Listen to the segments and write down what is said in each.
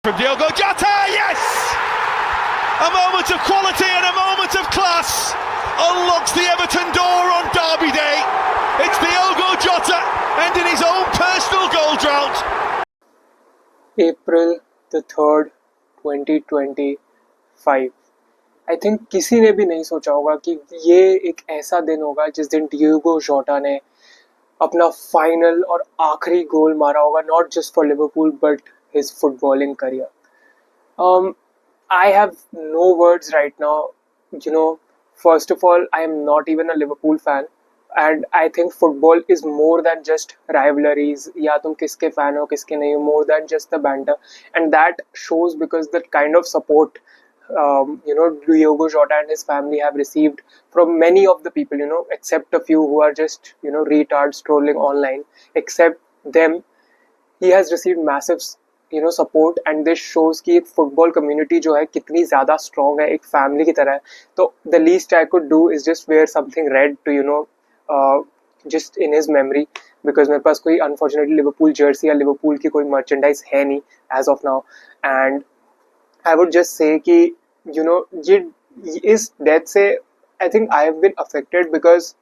From Diogo Jota, yes! A moment of quality and a moment of class unlocks the Everton door on Derby Day. It's Diogo Jota ending his own personal goal drought. April the 3rd, 2025. I think किसी ने भी नहीं सोचा होगा कि ये एक ऐसा दिन होगा जिस दिन डियोगो जोटा ने अपना फाइनल और आखिरी गोल मारा होगा, not just for Liverpool but his footballing career. I have no words right now. You know, first of all, I am not even a Liverpool fan, and I think football is more than just rivalries. या तुम किसके fan हो किसके नहीं हो, more than just the banter, and that shows because the kind of support Diogo Jota and his family have received from many of the people, except a few who are just retards trolling online. Except them, he has received massive support, and this shows कि एक football community जो है कितनी ज़्यादा strong है, एक family की तरह है. तो the least I could do is just wear something red to just in his memory, because मेरे पास कोई अनफॉर्चुनेटली लिवरपूल जर्सी या लिवरपूल की कोई मर्चेंडाइज है नहीं as of now. And I would just say कि ये इस डेथ से I think I have been affected because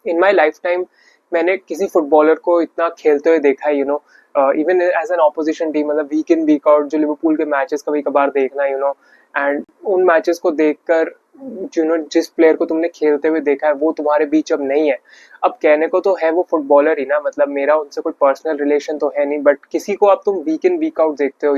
in my lifetime मैंने किसी फुटबॉलर को इतना खेलते हुए देखा है, even as an opposition team, मतलब वीक इन वीक आउट जो लिवरपूल के मैचेस कभी कभार देखना, एंड उन मैचेस को देखकर जिस प्लेयर को तुमने खेलते हुए देखा है वो तुम्हारे बीच अब नहीं है. अब कहने को तो है वो फुटबॉलर ही ना, मतलब मेरा उनसे कोई पर्सनल रिलेशन तो है नहीं, बट किसी को अब तुम वीक इन वीक आउट देखते हो,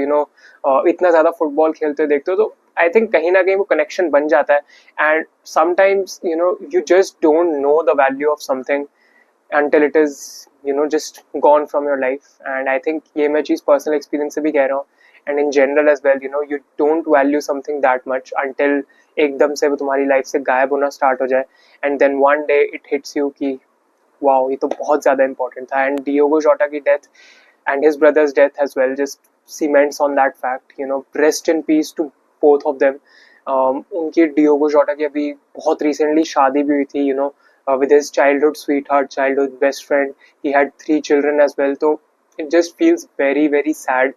इतना ज़्यादा फुटबॉल खेलते हुए देखते हो, तो आई थिंक कहीं ना कहीं वो कनेक्शन बन जाता है. And sometimes you just don't know the value of something until it is just gone from your life. And I think ये मैं चीज़ personal experience से भी कह रहा हूँ, and in general as well, you don't value something that much until एकदम से वो तुम्हारी लाइफ से गायब होना स्टार्ट हो जाए, and then one day it hits you कि wow, ये तो बहुत ज़्यादा important था. And Diogo Jota की death and his brother's death as well just cements on that fact. Rest in peace to both of them. उनकी Diogo Jota की अभी बहुत recently शादी भी हुई थी, with his childhood sweetheart, childhood best friend. He had 3 children as well. So it just feels very, very sad,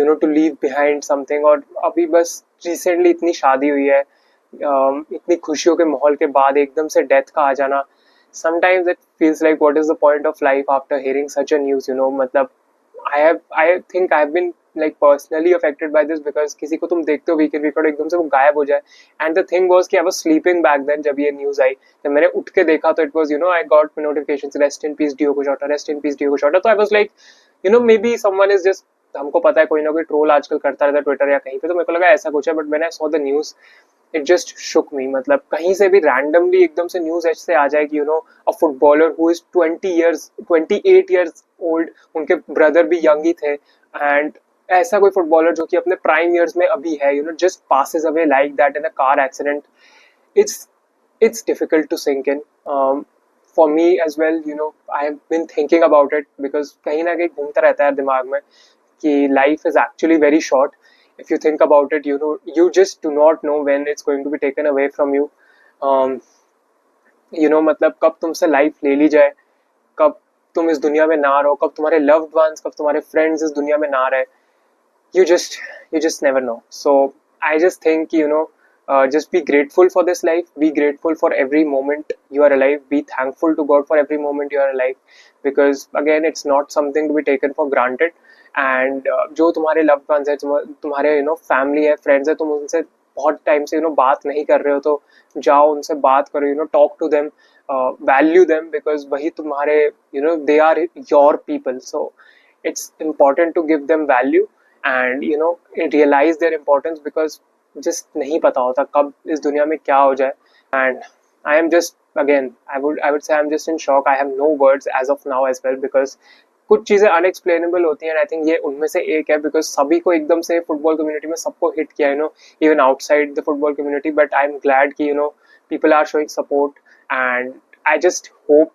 to leave behind something. और अभी बस recently इतनी शादी हुई है, इतनी खुशियों के माहौल के बाद एकदम से डेथ का आ जाना. Sometimes it feels like what is the point of life after hearing such a news, मतलब I think I've been like personally affected by this because किसी को तुम देखते हो वीक इन वीक आउट एकदम से वो गायब हो जाए. एंड द थिंग वाज कि I was sleeping back then जब ये न्यूज़ आई, जब मैंने उठ के देखा तो it was I got notifications rest in peace Diogo Jota, rest in peace Diogo Jota. तो I was like maybe someone is just, हमको पता है कोई ना कोई ट्रोल आजकल करता रहता है ट्विटर या कहीं पे, तो मेरे को लगा ऐसा कुछ है. But when I saw the news it just shook me. मतलब कहीं से भी रैंडमली एकदम से न्यूज़ ऐसे आ जाए कि a footballer who is 28 years old, उनके ब्रदर भी यंग ही थे, एंड ऐसा कोई फुटबॉलर जो कि अपने प्राइम ईयर्स में अभी है, just passes away like that in a car accident. It's difficult to sink in. For me as well, I have been thinking about it because कहीं ना कहीं घूमता रहता है दिमाग में कि life is actually very short. If you think about it, you just do not know when it's going to be taken away from you. मतलब कब तुमसे लाइफ ले ली जाए, कब तुम इस दुनिया में ना रहो, कब तुम्हारे लव्ड वंस, कब तुम्हारे फ्रेंड्स इस दुनिया में ना रहे. You just never know. So I just think just be grateful for this life, be grateful for every moment you are alive, be thankful to God for every moment you are alive, because again it's not something to be taken for granted. And जो तुम्हारे loved ones है, तुम्हारे family है, friends है, तुम उनसे बहुत time से बात नहीं कर रहे हो, तो जाओ उनसे बात करो, talk to them, value them, because वही तुम्हारे they are your people. So it's important to give them value and realize their importance, because just नहीं पता होता कब इस दुनिया में क्या हो जाए. And I am just, again, I would say I'm just in shock. I have no words as of now as well, because कुछ चीज़ें अनएक्सप्लेनेबल होती हैं. आई थिंक ये उनमें से एक है, बिकॉज सभी को एकदम से फुटबॉल कम्युनिटी में सबको हिट किया, even outside the football community. But I am glad कि people are showing support, and I just hope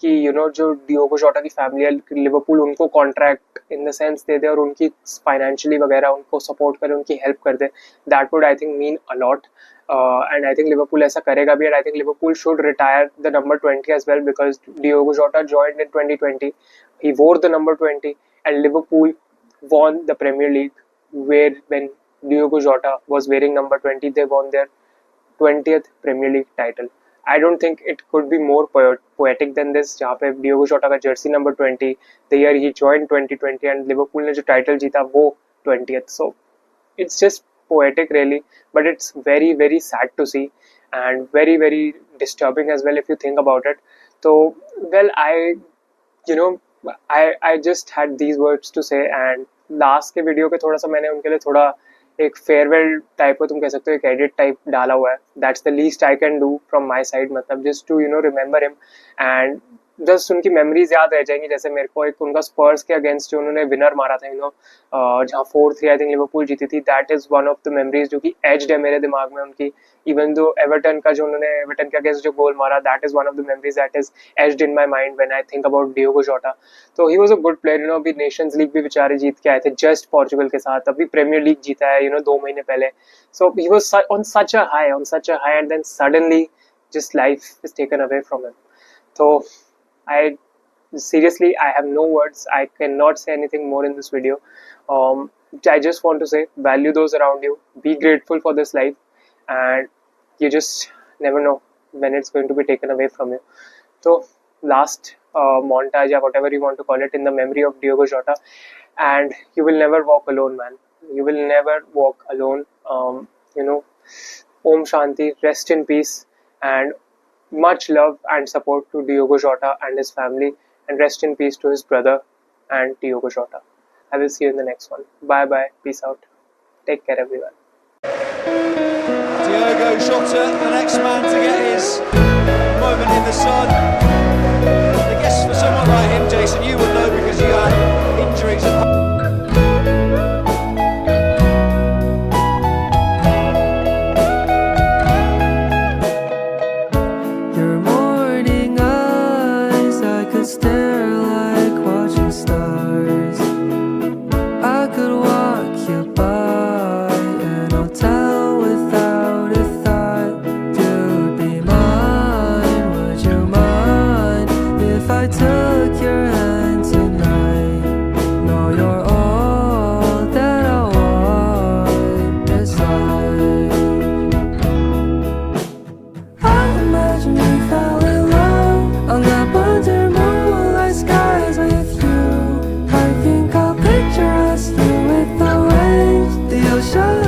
कि जो डियोगो जोटा की फैमिली है, लिवरपूल उनको कॉन्ट्रैक्ट इन द सेंस दे दे और उनकी फाइनेंशियली वगैरह उनको सपोर्ट करे, उनकी हेल्प कर दे. That would I think mean a lot. And I think Liverpool ऐसा करेगा भी. And I think Liverpool should retire the number 20 as well, because Diogo Jota joined in 2020. He wore the number 20 and Liverpool won the Premier League where when Diogo Jota was wearing number 20, they won their 20th Premier League title. I don't think it could be more poetic than this, जहाँ पे Diogo Jota का jersey number 20, the year he joined 2020 and Liverpool ने जो title जीता वो 20th. So it's just poetic really, but it's very very sad to see and very very disturbing as well if you think about it. So well, you know I just had these words to say, and last के video पे थोड़ा सा मैंने उनके लिए थोड़ा एक farewell type को तुम कह सकते हो, एक एडिट टाइप डाला हुआ है. That's the least I can do from my side, मतलब just to remember him and just उनकी मेमोरीज याद रह जाएंगी. जैसे मेरे को एक उनका स्पर्स के अगेंस्ट जो उन्होंने विनर मारा था जहाँ 4-3 आई थिंक लिवरपूल जीती थी, that is one of the memories जो कि एज्ड है मेरे दिमाग में उनकी. इवन दो एवर्टन का जो उन्होंने एवर्टन के अगेंस्ट जो गोल मारा, that is one of the memories that is edged in my mind when I think about Diogo Jota. तो he was a good player. अभी नेशंस लीग भी बेचारे जीत के आए थे जस्ट पोर्चुगल के साथ, अभी प्रीमियर लीग जीता है 2 महीने पहले. So he was on such a high and then suddenly just life is taken away from him. So I seriously, I have no words. I cannot say anything more in this video. I just want to say, value those around you, be grateful for this life, and you just never know when it's going to be taken away from you. So last montage or whatever you want to call it in the memory of Diogo Jota, and you will never walk alone, man. You will never walk alone. Om Shanti, rest in peace, and much love and support to Diogo Jota and his family, and rest in peace to his brother and Diogo Jota. I will see you in the next one. Bye bye, peace out, take care everyone. Diogo Jota, the next man to get his moment in the sun. I guess for someone like him, Jason, you would know because you had injuries at home. Stare like watching stars. I could walk you by and I'll tell without a thought. You'd be mine, would you mind if I took your hand tonight? No, you're all that I want inside. I imagine we fell in love on that wonder skies with you. I think I'll picture us here with the waves, the ocean.